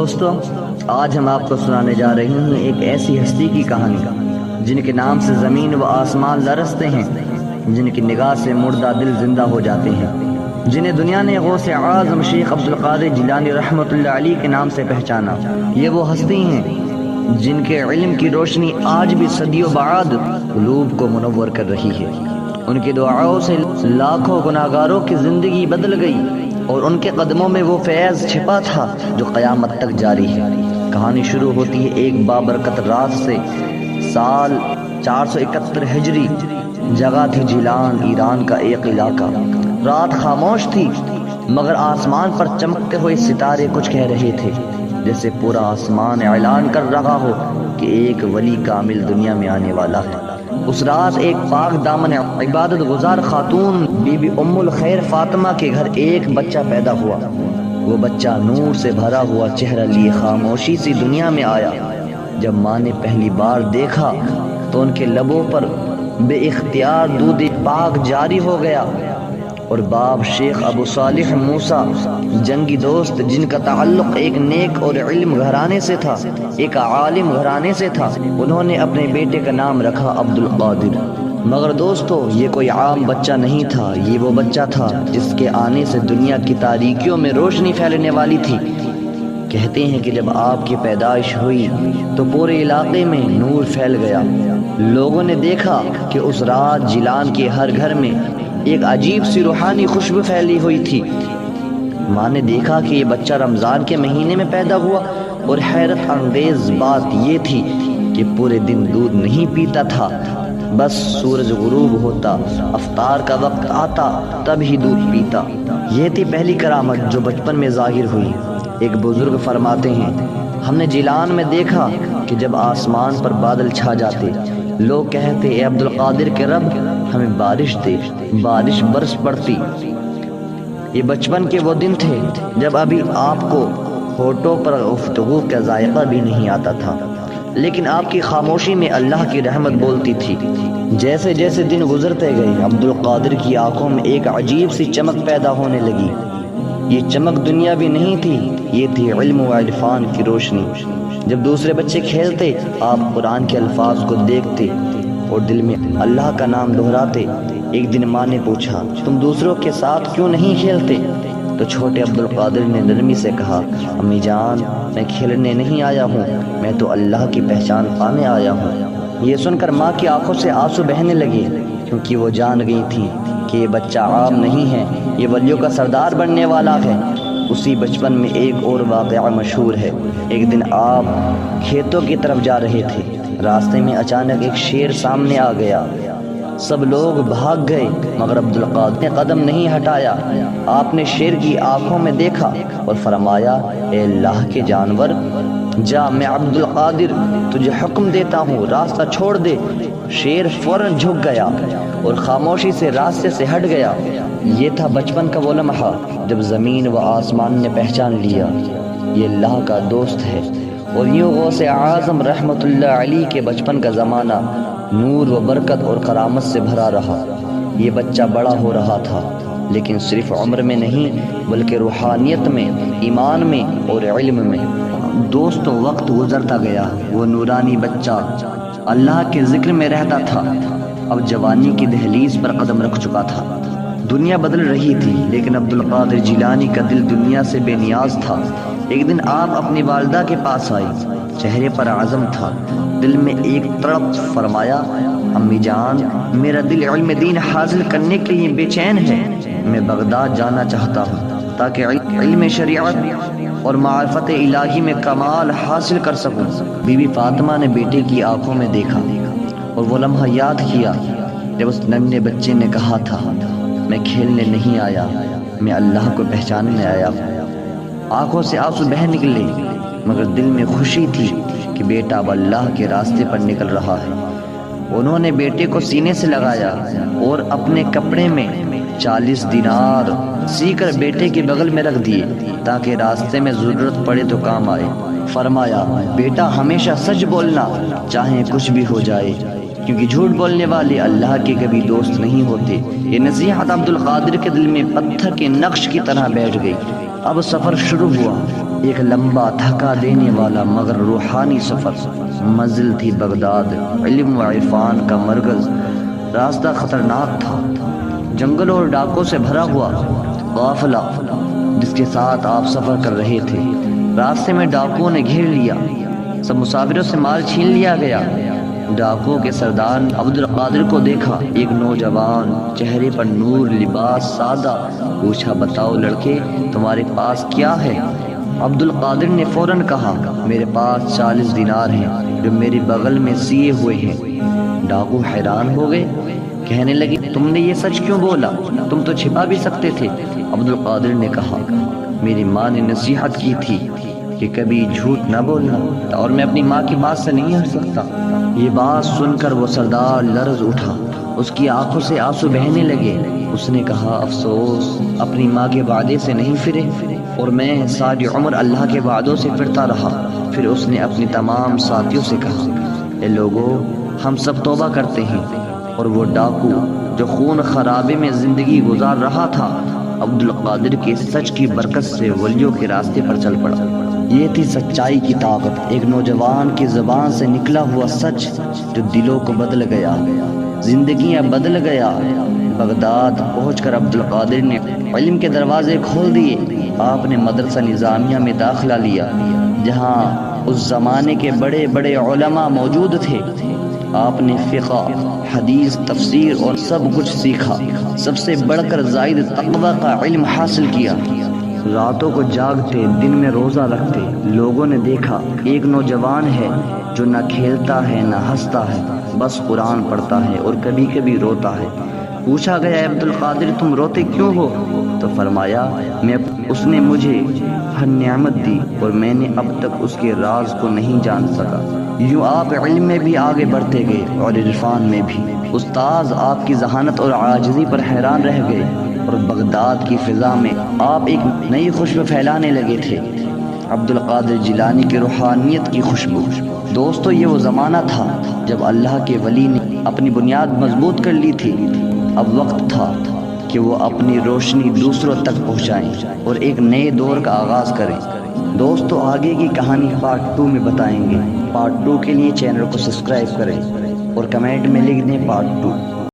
دوستو، آج ہم آپ کو سنانے جا رہے ہیں ایک ایسی ہستی کی کہانی جن کے نام سے زمین و آسمان لرزتے ہیں، جن کی نگاہ سے مردہ دل زندہ ہو جاتے ہیں، جنہیں دنیا نے غوث اعظم شیخ عبدالقادر جیلانی رحمۃ اللہ علیہ کے نام سے پہچانا۔ یہ وہ ہستی ہیں جن کے علم کی روشنی آج بھی صدیوں بعد قلوب کو منور کر رہی ہے۔ ان کی دعاؤں سے لاکھوں گناہگاروں کی زندگی بدل گئی اور ان کے قدموں میں وہ فیض چھپا تھا جو قیامت تک جاری ہے۔ کہانی شروع ہوتی ہے ایک بابرکت رات سے۔ سال 471 ہجری، جگہ تھی جیلان، ایران کا ایک علاقہ۔ رات خاموش تھی مگر آسمان پر چمکتے ہوئے ستارے کچھ کہہ رہے تھے، جیسے پورا آسمان اعلان کر رہا ہو کہ ایک ولی کامل دنیا میں آنے والا ہے۔ اس رات ایک پاک دامن عبادت گزار خاتون بی بی ام الخیر فاطمہ کے گھر ایک بچہ پیدا ہوا۔ وہ بچہ نور سے بھرا ہوا چہرہ لیے خاموشی سی دنیا میں آیا۔ جب ماں نے پہلی بار دیکھا تو ان کے لبوں پر بے اختیار دودھ پاک جاری ہو گیا، اور باپ شیخ ابو صالح موسیٰ، جنگی دوست جن کا تعلق ایک نیک اور علم گھرانے سے تھا، ایک عالم گھرانے سے تھا، انہوں نے اپنے بیٹے کا نام رکھا عبدالقادر۔ مگر دوستو، یہ کوئی عام بچہ نہیں تھا، یہ وہ بچہ تھا جس کے آنے سے دنیا کی تاریکیوں میں روشنی پھیلنے والی تھی۔ کہتے ہیں کہ جب آپ کی پیدائش ہوئی تو پورے علاقے میں نور پھیل گیا۔ لوگوں نے دیکھا کہ اس رات جیلان کے ہر گھر میں ایک عجیب سی روحانی خوشبو پھیلی ہوئی تھی۔ ماں نے دیکھا کہ یہ بچہ رمضان کے مہینے میں پیدا ہوا، اور حیرت انگیز بات یہ تھی کہ پورے دن دودھ نہیں پیتا تھا، بس سورج غروب ہوتا، افطار کا وقت آتا تب ہی دودھ پیتا۔ یہ تھی پہلی کرامت جو بچپن میں ظاہر ہوئی۔ ایک بزرگ فرماتے ہیں، ہم نے جیلان میں دیکھا کہ جب آسمان پر بادل چھا جاتے، لوگ کہتے اے عبدالقادر کے رب ہمیں بارش دے، بارش برس پڑتی۔ یہ بچپن کے وہ دن تھے جب ابھی آپ کو ہونٹوں پر گفتگو کا ذائقہ بھی نہیں آتا تھا، لیکن آپ کی خاموشی میں اللہ کی رحمت بولتی تھی۔ جیسے جیسے دن گزرتے گئے، عبدالقادر کی آنکھوں میں ایک عجیب سی چمک پیدا ہونے لگی۔ یہ چمک دنیاوی نہیں تھی، یہ تھی علم و عرفان کی روشنی۔ جب دوسرے بچے کھیلتے، آپ قرآن کے الفاظ کو دیکھتے اور دل میں اللہ کا نام دہراتے۔ ایک دن ماں نے پوچھا، تم دوسروں کے ساتھ کیوں نہیں کھیلتے؟ تو چھوٹے عبدالقادر نے نرمی سے کہا، امی جان میں کھیلنے نہیں آیا ہوں، میں تو اللہ کی پہچان پانے آیا ہوں۔ یہ سن کر ماں کی آنکھوں سے آنسو بہنے لگے، کیونکہ وہ جان گئی تھی کہ یہ بچہ عام نہیں ہے، یہ ولیوں کا سردار بننے والا ہے۔ اسی بچپن میں ایک اور واقعہ مشہور ہے۔ ایک دن آپ کھیتوں کی طرف جا رہے تھے، راستے میں اچانک ایک شیر سامنے آ گیا۔ سب لوگ بھاگ گئے مگر عبدالقادر نے قدم نہیں ہٹایا۔ آپ نے شیر کی آنکھوں میں دیکھا اور فرمایا، اے اللہ کے جانور، جا، میں عبدالقادر تجھے حکم دیتا ہوں، راستہ چھوڑ دے۔ شیر فوراً جھک گیا اور خاموشی سے راستے سے ہٹ گیا۔ یہ تھا بچپن کا وہ لمحہ جب زمین و آسمان نے پہچان لیا یہ اللہ کا دوست ہے۔ اور یوں غوث اعظم رحمۃ اللہ علیہ کے بچپن کا زمانہ نور و برکت اور کرامت سے بھرا رہا۔ یہ بچہ بڑا ہو رہا تھا، لیکن صرف عمر میں نہیں بلکہ روحانیت میں، ایمان میں اور علم میں۔ دوستو، وقت گزرتا گیا، وہ نورانی بچہ اللہ کے ذکر میں رہتا تھا، اب جوانی کی دہلیز پر قدم رکھ چکا تھا۔ دنیا بدل رہی تھی لیکن عبدالقادر جیلانی کا دل دنیا سے بے نیاز تھا۔ ایک دن آپ اپنی والدہ کے پاس آئے، چہرے پر عزم تھا، دل میں ایک تڑپ۔ فرمایا، امی جان میرا دل علم دین حاصل کرنے کے لیے بے چین ہے، میں بغداد جانا چاہتا ہوں تاکہ علم شریعت اور معرفت الہی میں کمال حاصل کر سکوں۔ بی بی فاطمہ نے بیٹے کی آنکھوں میں دیکھا اور وہ لمحہ یاد کیا جب اس ننھے بچے نے کہا تھا، میں کھیلنے نہیں آیا، میں اللہ کو پہچاننے آیا ہوں۔ آنکھوں سے آنسو بہہ نکلے مگر دل میں خوشی تھی کہ بیٹا اب اللہ کے راستے پر نکل رہا ہے۔ انہوں نے بیٹے کو سینے سے لگایا اور اپنے کپڑے میں 40 دینار سی کر بیٹے کے بغل میں رکھ دیے تاکہ راستے میں ضرورت پڑے تو کام آئے۔ فرمایا، بیٹا ہمیشہ سچ بولنا چاہے کچھ بھی ہو جائے، کیونکہ جھوٹ بولنے والے اللہ کے کبھی دوست نہیں ہوتے۔ یہ نصیحت عبدالقادر کے دل میں پتھر کے نقش کی طرح بیٹھ گئی۔ اب سفر شروع ہوا۔ ایک لمبا تھکا دینے والا مگر روحانی سفر۔ منزل تھی بغداد، علم و عرفان کا مرکز۔ راستہ خطرناک تھا، جنگلوں اور ڈاکوں سے بھرا ہوا۔ قافلہ جس کے ساتھ آپ سفر کر رہے تھے، راستے میں ڈاکوؤں نے گھیر لیا، سب مسافروں سے مال چھین لیا گیا۔ ڈاکوؤں کے سردار عبد القادر کو دیکھا، ایک نوجوان، چہرے پر نور، لباس سادہ۔ پوچھا بتاؤ لڑکے، تمہارے پاس کیا ہے؟ عبد القادر نے فوراً کہا میرے پاس 40 دینار ہیں جو میرے بغل میں سیے ہوئے ہیں۔ ڈاکو حیران ہو گئے، کہنے لگے تم نے یہ سچ کیوں بولا؟ تم تو چھپا بھی سکتے تھے۔ عبد القادر نے کہا میری ماں نے نصیحت کی تھی کہ کبھی جھوٹ نہ بولنا، اور میں اپنی ماں کی بات سے نہیں ہٹ سکتا۔ یہ بات سن کر وہ سردار لرز اٹھا، اس کی آنکھوں سے آنسو بہنے لگے۔ اس نے کہا افسوس، اپنی ماں کے وعدے سے نہیں پھرے، اور میں ساری عمر اللہ کے وعدوں سے پھرتا رہا۔ پھر اس نے اپنی تمام ساتھیوں سے کہا اے لوگو، ہم سب توبہ کرتے ہیں۔ اور وہ ڈاکو جو خون خرابے میں زندگی گزار رہا تھا، عبد القادر کے سچ کی برکت سے ولیوں کے راستے پر چل پڑا۔ یہ تھی سچائی کی طاقت، ایک نوجوان کی زبان سے نکلا ہوا سچ جو دلوں کو بدل گیا، زندگیاں بدل گیا۔ بغداد پہنچ کر عبد القادر نے علم کے دروازے کھول دیے۔ آپ نے مدرسہ نظامیہ میں داخلہ لیا، جہاں اس زمانے کے بڑے بڑے علماء موجود تھے۔ آپ نے فقہ، حدیث، تفسیر اور سب کچھ سیکھا۔ سب سے بڑھ کر زائد تقوی کا علم حاصل کیا۔ راتوں کو جاگتے، دن میں روزہ رکھتے۔ لوگوں نے دیکھا ایک نوجوان ہے جو نہ کھیلتا ہے نہ ہنستا ہے، بس قرآن پڑھتا ہے اور کبھی کبھی روتا ہے۔ پوچھا گیا عبد القادر تم روتے کیوں ہو؟ تو فرمایا اس نے مجھے ہر نعمت دی اور میں نے اب تک اس کے راز کو نہیں جان سکا۔ یوں آپ علم میں بھی آگے بڑھتے گئے اور عرفان میں بھی۔ استاذ آپ کی ذہانت اور عاجزی پر حیران رہ گئے، اور بغداد کی فضا میں آپ ایک نئی خوشبو پھیلانے لگے تھے، عبد القادر جیلانی کی روحانیت کی خوشبو۔ دوستو، یہ وہ زمانہ تھا جب اللہ کے ولی نے اپنی بنیاد مضبوط کر لی تھی۔ اب وقت تھا کہ وہ اپنی روشنی دوسروں تک پہنچائیں اور ایک نئے دور کا آغاز کریں۔ دوستو، آگے کی کہانی پارٹ 2 میں بتائیں گے۔ پارٹ 2 کے لیے چینل کو سبسکرائب کریں اور کمنٹ میں لکھ دیں پارٹ 2۔